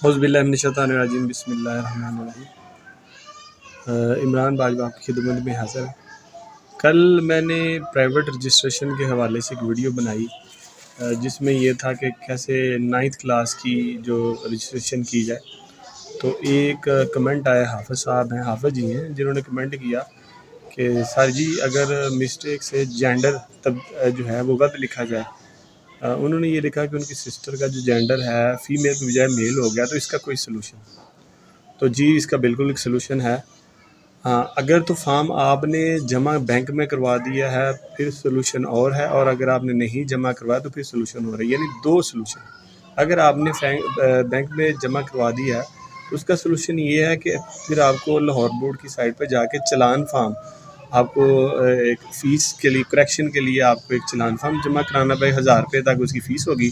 اعوذ باللہ من الشیطان الرجیم، بسم اللہ الرحمن الرحیم۔ عمران باجوہ آپ کی خدمت میں حاضر ہے۔ کل میں نے پرائیویٹ رجسٹریشن کے حوالے سے ایک ویڈیو بنائی جس میں یہ تھا کہ کیسے 9th کلاس کی جو رجسٹریشن کی جائے۔ تو ایک کمنٹ آیا، حافظ صاحب ہیں، حافظ جی ہیں، جنہوں نے کمنٹ کیا کہ سر جی اگر مسٹیک سے جینڈر جو ہے وہ غلط لکھا جائے، انہوں نے یہ لکھا کہ ان کی سسٹر کا جو جینڈر ہے فیمیل کی بجائے میل ہو گیا، تو اس کا کوئی سلوشن؟ تو جی اس کا بالکل ایک سلوشن ہے۔ ہاں، اگر تو فارم آپ نے جمع بینک میں کروا دیا ہے پھر سلوشن اور ہے، اور اگر آپ نے نہیں جمع کروایا تو پھر سلوشن ہو رہا ہے، یعنی دو سلوشن۔ اگر آپ نے بینک میں جمع کروا دیا ہے تو اس کا سلوشن یہ ہے کہ پھر آپ کو لاہور بورڈ کی سائٹ پہ جا کے چلان فارم، آپ کو ایک فیس کے لیے کریکشن کے لیے آپ کو ایک چلان فارم جمع کرانا پڑے، 1000 روپے تک اس کی فیس ہوگی،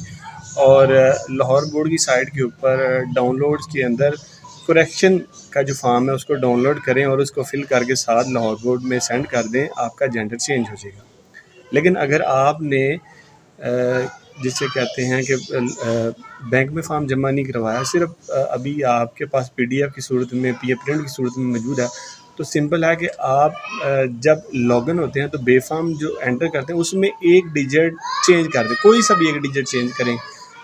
اور لاہور بورڈ کی سائٹ کے اوپر ڈاؤن لوڈز کے اندر کریکشن کا جو فارم ہے اس کو ڈاؤن لوڈ کریں اور اس کو فل کر کے ساتھ لاہور بورڈ میں سینڈ کر دیں، آپ کا جینڈر چینج ہو جائے گا۔ لیکن اگر آپ نے جسے کہتے ہیں کہ بینک میں فارم جمع نہیں کروایا، صرف ابھی آپ کے پاس PDF کی صورت میں پرنٹ کی صورت میں موجود ہے، تو سمپل ہے کہ آپ جب لاگ ان ہوتے ہیں تو بے فارم جو انٹر کرتے ہیں اس میں ایک ڈیجٹ چینج کر دیں، کوئی سا بھی ایک ڈیجٹ چینج کریں،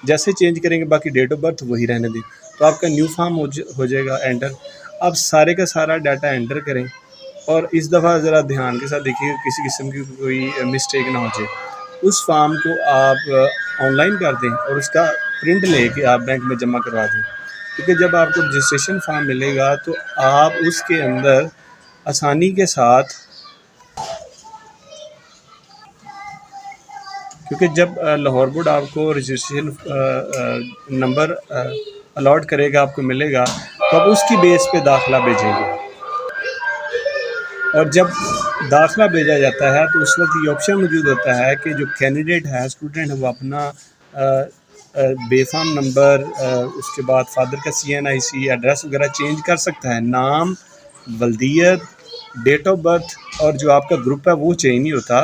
جیسے چینج کریں گے باقی ڈیٹ آف برتھ وہی رہنے دیں، تو آپ کا نیو فارم ہو جائے گا انٹر۔ آپ سارے کا سارا ڈاٹا انٹر کریں، اور اس دفعہ ذرا دھیان کے ساتھ دیکھیے کسی قسم کی کوئی مسٹیک نہ ہو جائے۔ اس فارم کو آپ آن لائن کر دیں اور اس کا پرنٹ لے کے آپ بینک میں جمع کروا دیں، کیونکہ جب آپ کو رجسٹریشن فارم ملے گا تو آپ اس کے اندر آسانی کے ساتھ، کیونکہ جب لاہور بورڈ آپ کو رجسٹریشن نمبر الاٹ کرے گا، آپ کو ملے گا، تو آپ اس کی بیس پہ داخلہ بھیجیں گے، اور جب داخلہ بھیجا جاتا ہے تو اس وقت یہ آپشن موجود ہوتا ہے کہ جو کینڈیڈیٹ ہے، اسٹوڈنٹ ہے، وہ اپنا بے فارم نمبر، اس کے بعد فادر کا CNIC ایڈریس وغیرہ چینج کر سکتا ہے، نام، ولدیت، ڈیٹ آف برتھ اور جو آپ کا گروپ ہے وہ چینج نہیں ہوتا،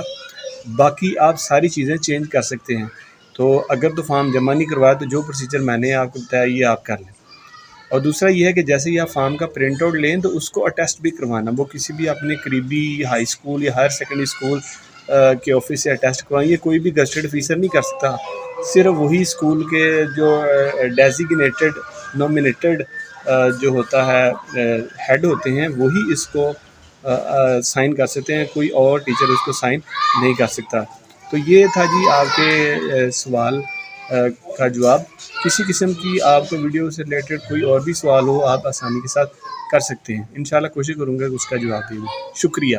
باقی آپ ساری چیزیں چینج کر سکتے ہیں۔ تو اگر تو فارم جمع نہیں کروایا تو جو پروسیجر میں نے آپ کو بتایا یہ آپ کر لیں۔ اور دوسرا یہ ہے کہ جیسے ہی آپ فارم کا پرنٹ آؤٹ لیں تو اس کو اٹیسٹ بھی کروانا، وہ کسی بھی اپنے قریبی ہائی اسکول یا ہائر سیکنڈری اسکول کے آفس سے اٹیسٹ کروائیں، یہ کوئی بھی گزٹڈ آفیسر نہیں کر سکتا، صرف وہی اسکول کے جو ڈیزیگنیٹڈ نومینیٹڈ جو ہوتا ہے ہیڈ ہوتے ہیں وہی اس کو سائن کر سکتے ہیں، کوئی اور ٹیچر اس کو سائن نہیں کر سکتا۔ تو یہ تھا جی آپ کے سوال کا جواب۔ کسی قسم کی آپ کو ویڈیو سے ریلیٹڈ کوئی اور بھی سوال ہو آپ آسانی کے ساتھ کر سکتے ہیں، انشاءاللہ کوشش کروں گا کہ اس کا جواب دیں۔ شکریہ۔